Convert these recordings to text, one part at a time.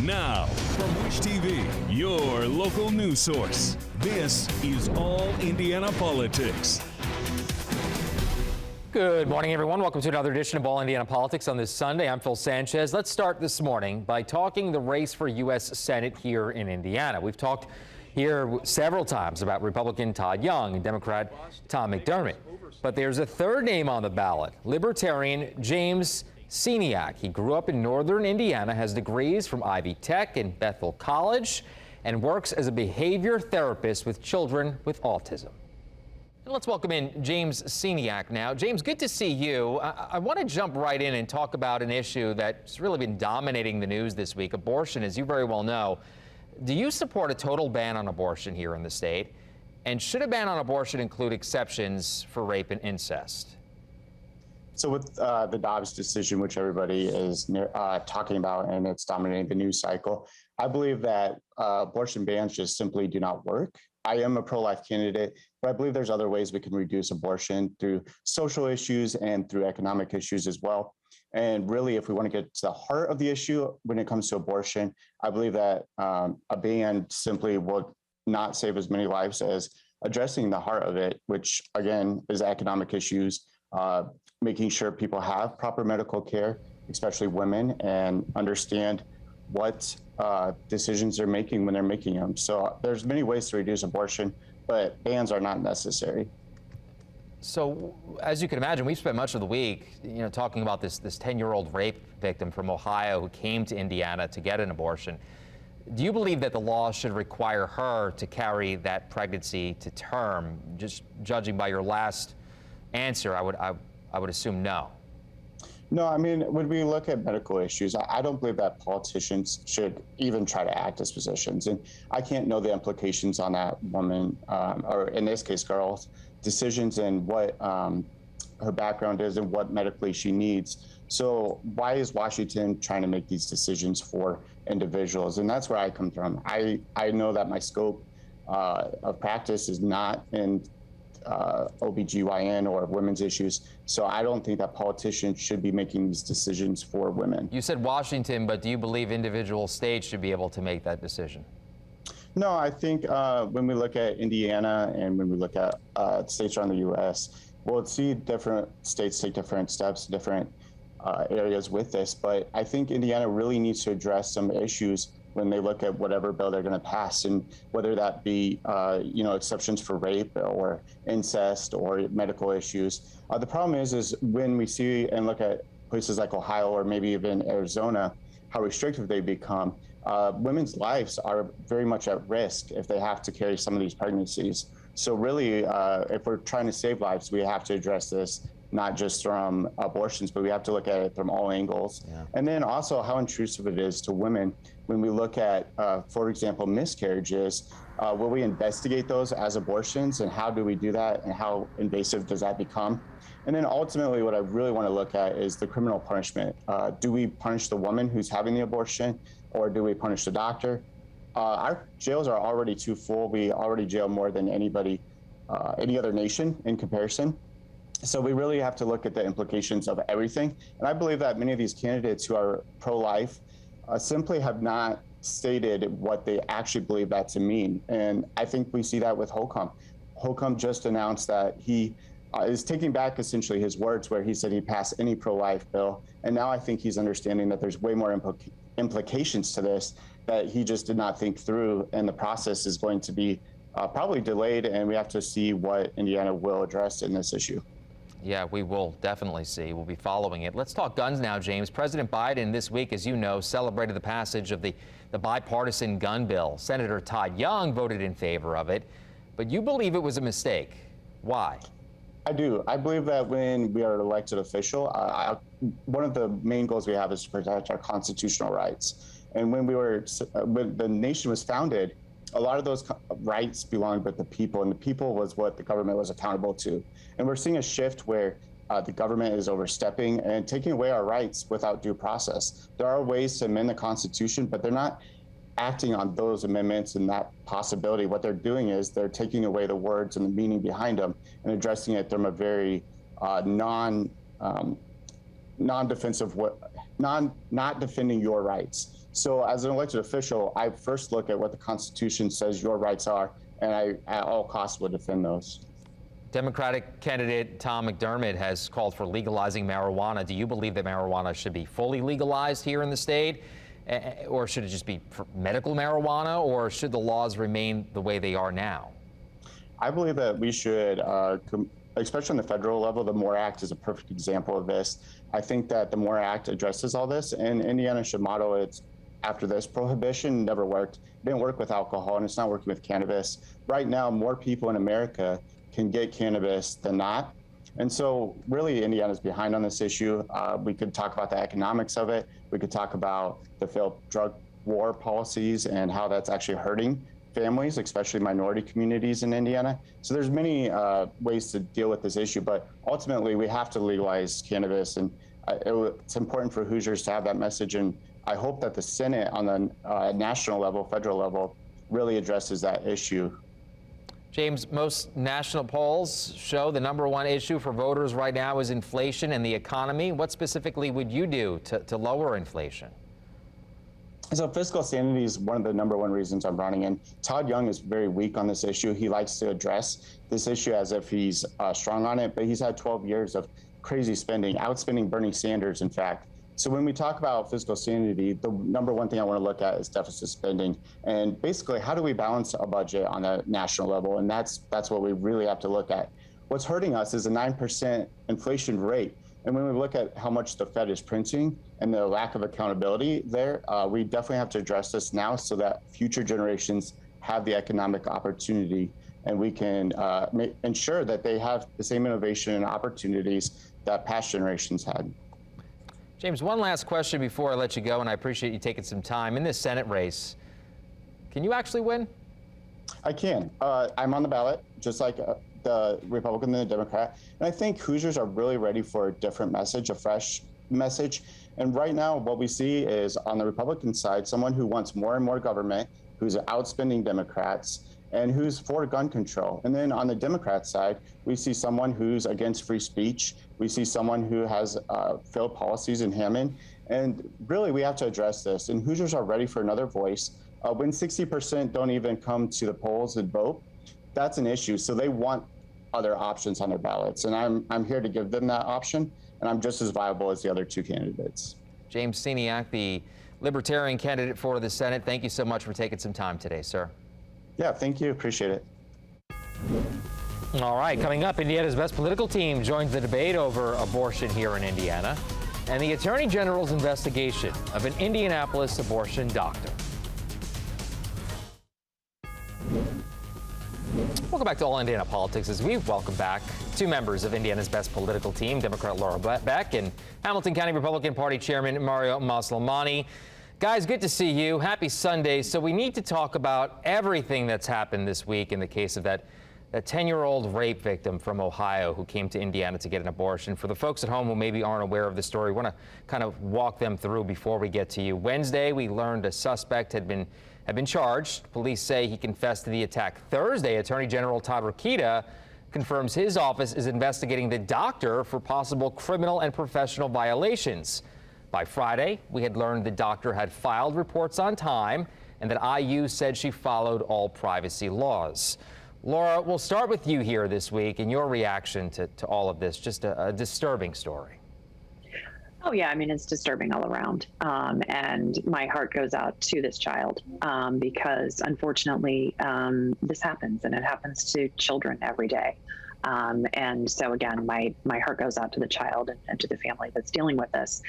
Now, from Wish TV, your local news source, this is All Indiana Politics. Good morning, everyone. Welcome to another edition of All Indiana Politics on this Sunday. I'm Phil Sanchez. Let's start this morning by talking the race for U.S. Senate here in Indiana. We've talked here several times about Republican Todd Young and Democrat Tom McDermott. But there's a third name on the ballot, Libertarian James Sceniak. He grew up in northern Indiana, has degrees from Ivy Tech and Bethel College, and works as a behavior therapist with children with autism. And let's welcome in James Sceniak now. James, good to see you. I want to jump right in and talk about an issue that's really been dominating the news this week, abortion, as you very well know. Do you support a total ban on abortion here in the state? And should a ban on abortion include exceptions for rape and incest? So with the Dobbs decision, which everybody is talking about, and it's dominating the news cycle, I believe that abortion bans just simply do not work. I am a pro-life candidate, but I believe there's other ways we can reduce abortion through social issues and through economic issues as well. And really, if we want to get to the heart of the issue when it comes to abortion, I believe that a ban simply will not save as many lives as addressing the heart of it, which again is economic issues, making sure people have proper medical care, especially women, and understand what decisions they're making when they're making them. So there's many ways to reduce abortion, but bans are not necessary. So as you can imagine, we've spent much of the week, talking about this 10-year-old rape victim from Ohio who came to Indiana to get an abortion. Do you believe that the law should require her to carry that pregnancy to term? Just judging by your last answer, I would assume no. No, I mean, when we look at medical issues, I don't believe that politicians should even try to act as physicians. And I can't know the implications on that woman, or in this case, girl's decisions and what her background is and what medically she needs. So why is Washington trying to make these decisions for individuals? And that's where I come from. I know that my scope of practice is not in OBGYN or women's issues. So I don't think that politicians should be making these decisions for women. You said Washington, but do you believe individual states should be able to make that decision? No, I think when we look at Indiana and when we look at states around the U.S., we'll see different states take different steps, different areas with this. But I think Indiana really needs to address some issues when they look at whatever bill they're going to pass, and whether that be, exceptions for rape or incest or medical issues. The problem is when we see and look at places like Ohio or maybe even Arizona, how restrictive they become, women's lives are very much at risk if they have to carry some of these pregnancies. So really, if we're trying to save lives, we have to address this not just from abortions, but we have to look at it from all angles. Yeah. And then also how intrusive it is to women when we look at, for example, miscarriages. Will we investigate those as abortions, and how do we do that, and how invasive does that become? And then ultimately what I really want to look at is the criminal punishment. Do we punish the woman who's having the abortion, or do we punish the doctor? Our jails are already too full. We already jail more than anybody, any other nation in comparison. So we really have to look at the implications of everything. And I believe that many of these candidates who are pro-life simply have not stated what they actually believe that to mean. And I think we see that with Holcomb. Holcomb just announced that he is taking back essentially his words where he said he'd pass any pro-life bill. And now I think he's understanding that there's way more implications to this that he just did not think through. And the process is going to be probably delayed, and we have to see what Indiana will address in this issue. Yeah, we will definitely see. We'll be following it. Let's talk guns now, James. President Biden this week, as you know, celebrated the passage of the bipartisan gun bill. Senator Todd Young voted in favor of it, but you believe it was a mistake. Why? I do. I believe that when we are an elected official, one of the main goals we have is to protect our constitutional rights. And when the nation was founded, a lot of those rights belonged with the people, and the people was what the government was accountable to. And we're seeing a shift where the government is overstepping and taking away our rights without due process. There are ways to amend the Constitution, but they're not acting on those amendments and that possibility. What they're doing is they're taking away the words and the meaning behind them and addressing it from a very non-defensive not defending your rights. So as an elected official, I first look at what the Constitution says your rights are, and I at all costs would defend those. Democratic candidate Tom McDermott has called for legalizing marijuana. Do you believe that marijuana should be fully legalized here in the state? Or should it just be for medical marijuana, or should the laws remain the way they are now? I believe that we should, especially on the federal level, the MORE Act is a perfect example of this. I think that the MORE Act addresses all this, and Indiana should model it after this. Prohibition never worked. It didn't work with alcohol, and it's not working with cannabis. Right now, more people in America can get cannabis than not. And so really Indiana's behind on this issue. We could talk about the economics of it. We could talk about the failed drug war policies and how that's actually hurting families, especially minority communities in Indiana. So there's many ways to deal with this issue, but ultimately we have to legalize cannabis. And it's important for Hoosiers to have that message. And I hope that the Senate on the national level, federal level, really addresses that issue. James, most national polls show the number one issue for voters right now is inflation and the economy. What specifically would you do to lower inflation? So fiscal sanity is one of the number one reasons I'm running. And Todd Young is very weak on this issue. He likes to address this issue as if he's strong on it, but he's had 12 years of crazy spending, outspending Bernie Sanders, in fact. So when we talk about fiscal sanity, the number one thing I want to look at is deficit spending. And basically, how do we balance a budget on a national level? And that's what we really have to look at. What's hurting us is a 9% inflation rate. And when we look at how much the Fed is printing and the lack of accountability there, we definitely have to address this now so that future generations have the economic opportunity, and we can ensure that they have the same innovation and opportunities that past generations had. James, one last question before I let you go, and I appreciate you taking some time. In this Senate race, can you actually win? I can. I'm on the ballot, just like the Republican and the Democrat. And I think Hoosiers are really ready for a different message, a fresh message. And right now, what we see is on the Republican side, someone who wants more and more government, who's outspending Democrats, and who's for gun control. And then on the Democrat side, we see someone who's against free speech. We see someone who has failed policies in Hammond. And really, we have to address this. And Hoosiers are ready for another voice. When 60% don't even come to the polls and vote, that's an issue. So they want other options on their ballots. And I'm here to give them that option. And I'm just as viable as the other two candidates. James Steniak, the Libertarian candidate for the Senate, thank you so much for taking some time today, sir. Yeah, thank you. Appreciate it. All right, coming up, Indiana's best political team joins the debate over abortion here in Indiana and the Attorney General's investigation of an Indianapolis abortion doctor. Welcome back to All Indiana Politics as we welcome back two members of Indiana's best political team, Democrat Laura Beck and Hamilton County Republican Party Chairman Mario Maslamani. Guys, good to see you. Happy Sunday. So we need to talk about everything that's happened this week in the case of that 10-year-old rape victim from Ohio who came to Indiana to get an abortion. For the folks at home who maybe aren't aware of the story, we want to kind of walk them through before we get to you. Wednesday, we learned a suspect had been charged. Police say he confessed to the attack. Thursday, Attorney General Todd Rokita confirms his office is investigating the doctor for possible criminal and professional violations. By Friday, we had learned the doctor had filed reports on time and that IU said she followed all privacy laws. Laura, we'll start with you here this week and your reaction to all of this. Just a disturbing story. Oh, yeah. I mean, it's disturbing all around. And my heart goes out to this child because, unfortunately, this happens, and it happens to children every day. And so, again, my heart goes out to the child and to the family that's dealing with this.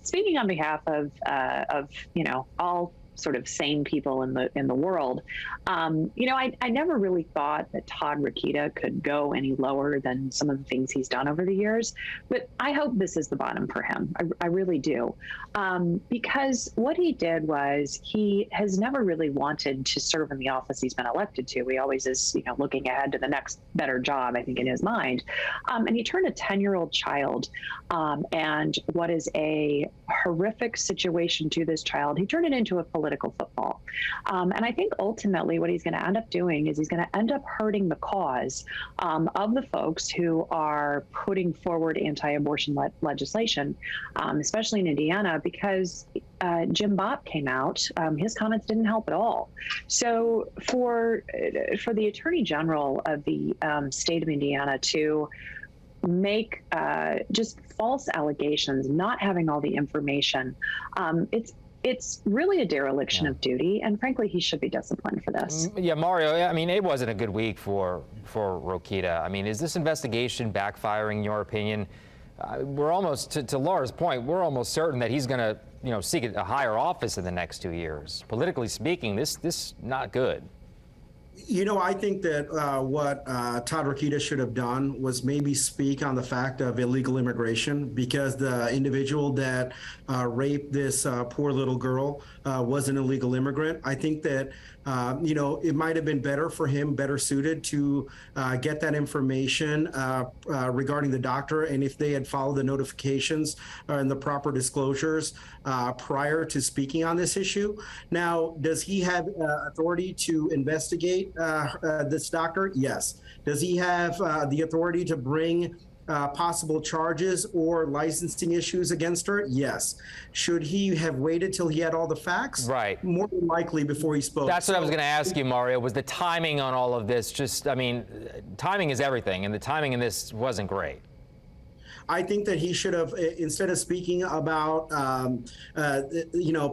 Speaking on behalf of all sort of sane people in the world, I never really thought that Todd Rokita could go any lower than some of the things he's done over the years. But I hope this is the bottom for him. I really do. Because what he did was he has never really wanted to serve in the office he's been elected to. He always is, looking ahead to the next better job, I think, in his mind. And he turned a 10-year-old child and what is a horrific situation to this child, he turned it into a political football. And I think ultimately what he's going to end up doing is he's going to end up hurting the cause of the folks who are putting forward anti-abortion legislation, especially in Indiana, because Jim Bopp came out. His comments didn't help at all. So for the Attorney General of the state of Indiana to make just false allegations, not having all the information, it's really a dereliction of duty, and frankly, he should be disciplined for this. Yeah, Mario, I mean, it wasn't a good week for Rokita. I mean, is this investigation backfiring, in your opinion? We're almost, to Laura's point, we're almost certain that he's going to, seek a higher office in the next 2 years. Politically speaking, this not good. I think that what Todd Rokita should have done was maybe speak on the fact of illegal immigration, because the individual that raped this poor little girl was an illegal immigrant. I think that, it might have been better suited to get that information regarding the doctor, and if they had followed the notifications and the proper disclosures prior to speaking on this issue. Now, does he have authority to investigate this doctor? Yes. Does he have the authority to bring possible charges or licensing issues against her? Yes. Should he have waited till he had all the facts? Right. More than likely before he spoke. That's what I was going to ask you, Mario, was the timing on all of this timing is everything, and the timing in this wasn't great. I think that he should have, instead of speaking about,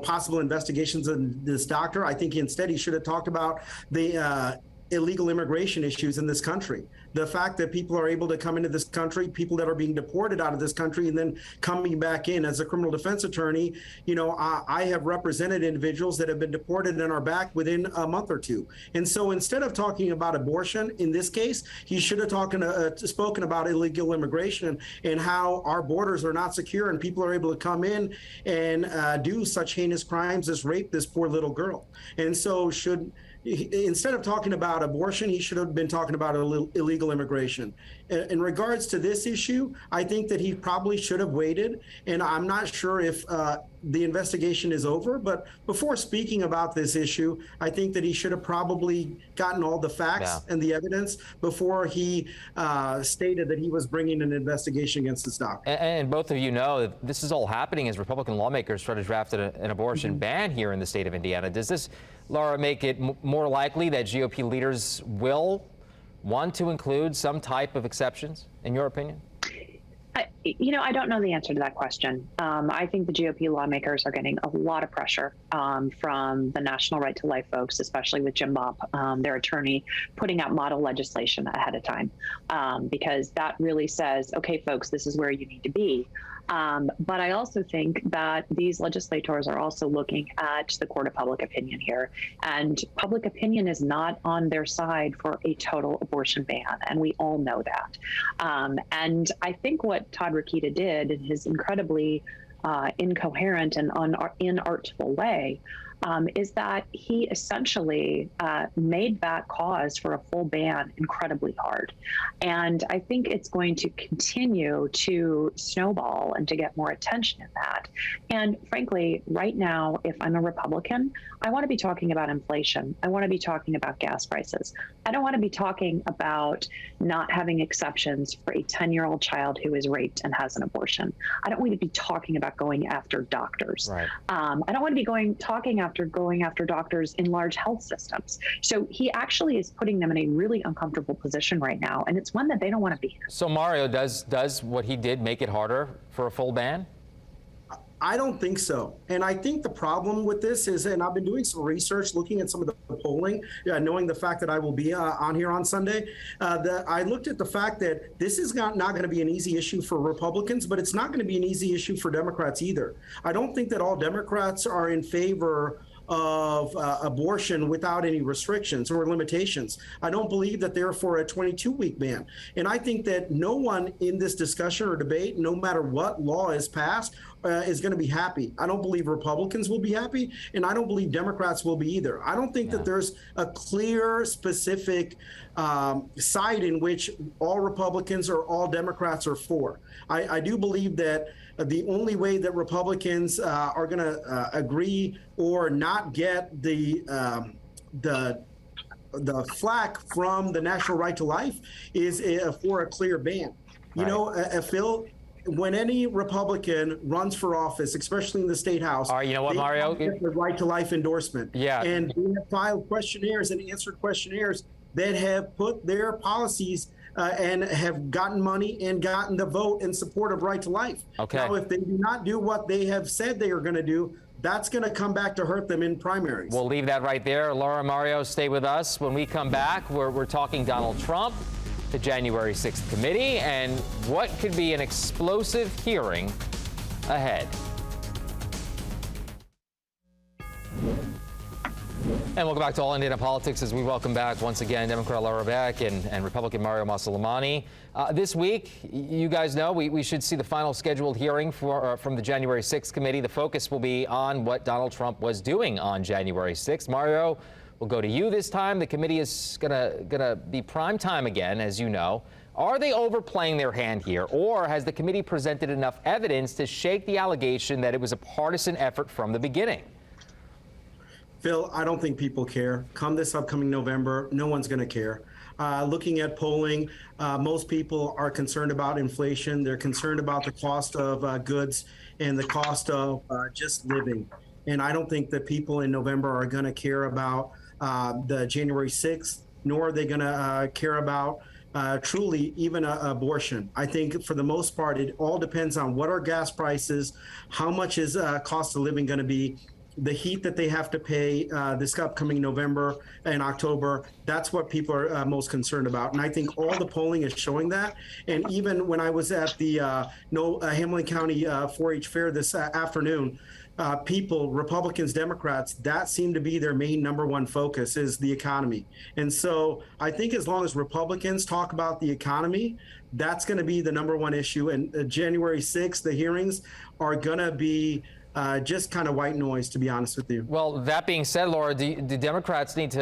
possible investigations of this doctor, I think instead he should have talked about the illegal immigration issues in this country. The fact that people are able to come into this country, people that are being deported out of this country and then coming back in. As a criminal defense attorney, I have represented individuals that have been deported and are back within a month or two. And so instead of talking about abortion in this case, he should have spoken about illegal immigration and how our borders are not secure and people are able to come in and do such heinous crimes as rape this poor little girl. And so instead of talking about abortion, he should have been talking about illegal immigration. In regards to this issue, I think that he probably should have waited, and I'm not sure if the investigation is over, but before speaking about this issue, I think that he should have probably gotten all the facts and the evidence before he stated that he was bringing an investigation against this doctor. And both of you know that this is all happening as Republican lawmakers try to draft an abortion ban here in the state of Indiana. Does this, Laura, make it more likely that GOP leaders will want to include some type of exceptions, in your opinion? I don't know the answer to that question. I think the GOP lawmakers are getting a lot of pressure from the National Right to Life folks, especially with Jim Bopp, their attorney, putting out model legislation ahead of time, because that really says, okay, folks, this is where you need to be. But I also think that these legislators are also looking at the court of public opinion here, and public opinion is not on their side for a total abortion ban, and we all know that. And I think what Todd Rokita did in his incredibly incoherent and inartful way is that he essentially made that cause for a full ban incredibly hard. And I think it's going to continue to snowball and to get more attention in that. And frankly, right now, if I'm a Republican, I want to be talking about inflation. I want to be talking about gas prices. I don't want to be talking about not having exceptions for a 10-year-old child who is raped and has an abortion. I don't want to be talking about going after doctors. Right. I don't want to be going after doctors in large health systems. So he actually is putting them in a really uncomfortable position right now, and it's one that they don't want to be in. So Mario, does what he did make it harder for a full ban? I don't think so. And I think the problem with this is, and I've been doing some research, looking at some of the polling, knowing the fact that I will be on here on Sunday, that I looked at the fact that this is not going to be an easy issue for Republicans, but it's not going to be an easy issue for Democrats either. I don't think that all Democrats are in favor of abortion without any restrictions or limitations. I don't believe that they're for a 22-week ban. And I think that no one in this discussion or debate, no matter what law is passed is going to be happy. I don't believe Republicans will be happy, and I don't believe Democrats will be either. I don't think that there's a clear, specific side in which all Republicans or all Democrats are for. I do believe that the only way that Republicans are going to agree or not get the flack from the National Right to Life is for a clear ban. You know, Phil, when any Republican runs for office, especially in the state house, you know what, they Mario? get the right to life endorsement. Yeah. And they have filed questionnaires and answered questionnaires that have put their policies and have gotten money and gotten the vote in support of right to life. Okay. Now, if they do not do what they have said they are going to do, that's going to come back to hurt them in primaries. We'll leave that right there. Laura, Mario, stay with us. When we come back, we're talking Donald Trump, the January 6th committee, and what could be an explosive hearing ahead. And welcome back to All Indiana Politics as we welcome back once again Democrat Laura Beck and Republican Mario Masalamani. This week, you guys know, we should see the final scheduled hearing from the January 6th committee. The focus will be on what Donald Trump was doing on January 6th. Mario, we'll go to you this time. The committee is gonna be prime time again, as you know. Are they overplaying their hand here, or has the committee presented enough evidence to shake the allegation that it was a partisan effort from the beginning? Phil, I don't think people care. Come this upcoming November, no one's going to care. Looking at polling, most people are concerned about inflation. They're concerned about the cost of goods and the cost of just living. And I don't think that people in November are going to care about the January 6th, nor are they going to care about truly even abortion. I think for the most part, it all depends on what are gas prices, how much is cost of living going to be, the heat that they have to pay this upcoming November and October. That's what people are most concerned about. And I think all the polling is showing that. And even when I was at the Hamilton County 4-H fair this afternoon, people, Republicans, Democrats, that seemed to be their main number one focus is the economy. And so I think as long as Republicans talk about the economy, that's going to be the number one issue. And January 6th, the hearings are going to be just kind of white noise, to be honest with you. Well, that being said, Laura, do Democrats need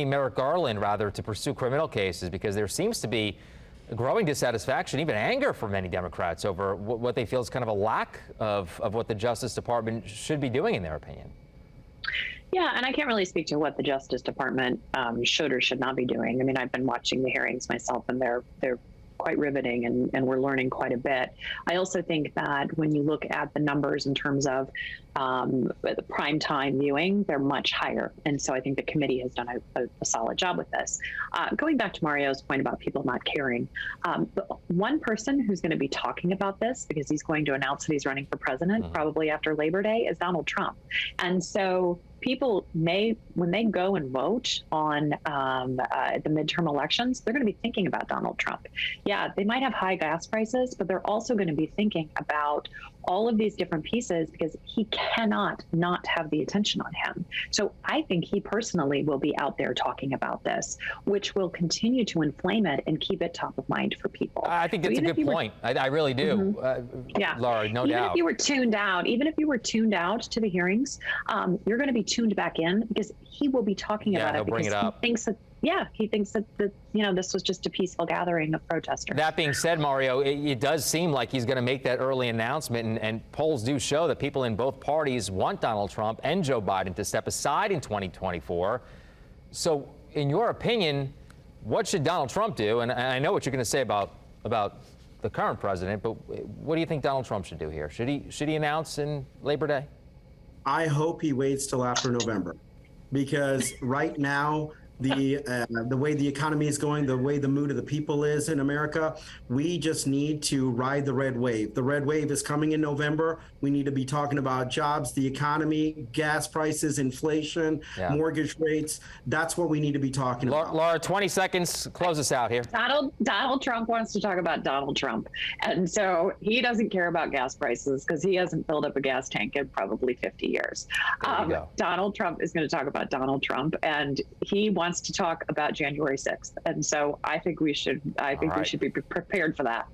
Merrick Garland, rather, to pursue criminal cases? Because there seems to be a growing dissatisfaction, even anger from many Democrats over what they feel is kind of a lack of what the Justice Department should be doing, in their opinion. Yeah, and I can't really speak to what the Justice Department should or should not be doing. I mean, I've been watching the hearings myself, and they're quite riveting, and we're learning quite a bit. I also think that when you look at the numbers in terms of the prime time viewing, they're much higher. And so I think the committee has done a solid job with this. Going back to Mario's point about people not caring, the one person who's going to be talking about this, because he's going to announce that he's running for president probably after Labor Day, is Donald Trump. And so people may, when they go and vote on the midterm elections, they're going to be thinking about Donald Trump. Yeah, they might have high gas prices, but they're also going to be thinking about all of these different pieces because he cannot not have the attention on him. So I think he personally will be out there talking about this, which will continue to inflame it and keep it top of mind for people. I think that's a good point. I really do. Yeah, Laura, no doubt. Even if you were tuned out to the hearings, you're going to be tuned back in because he will be talking about it because he thinks that this was just a peaceful gathering of protesters. That being said, Mario, it does seem like he's going to make that early announcement, and polls do show that people in both parties want Donald Trump and Joe Biden to step aside in 2024. So, in your opinion, what should Donald Trump do? And I know what you're going to say about the current president, but what do you think Donald Trump should do here? Should he announce in Labor Day? I hope he waits till after November, because right now, the way the economy is going, the way the mood of the people is in America, we just need to ride the red wave. The red wave is coming in November. We need to be talking about jobs, the economy, gas prices, inflation, mortgage rates. That's what we need to be talking about. Laura, 20 seconds. Close us out here. Donald Trump wants to talk about Donald Trump. And so he doesn't care about gas prices because he hasn't filled up a gas tank in probably 50 years. Donald Trump is going to talk about Donald Trump, and he wants to talk about January 6th. And so I think we should be prepared for that.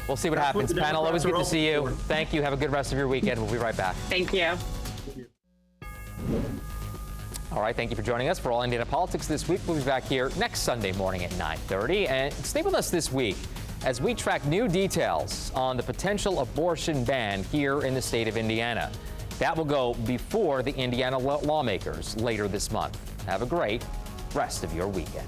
We'll see what That's happens. what the Panel, always good to Democrats are see you. hoping for. Thank you. Have a good rest of your weekend. We'll be right back. Thank you. All right, thank you for joining us for All Indiana Politics this week. We'll be back here next Sunday morning at 9:30. And stay with us this week as we track new details on the potential abortion ban here in the state of Indiana. That will go before the Indiana lawmakers later this month. Have a great rest of your weekend.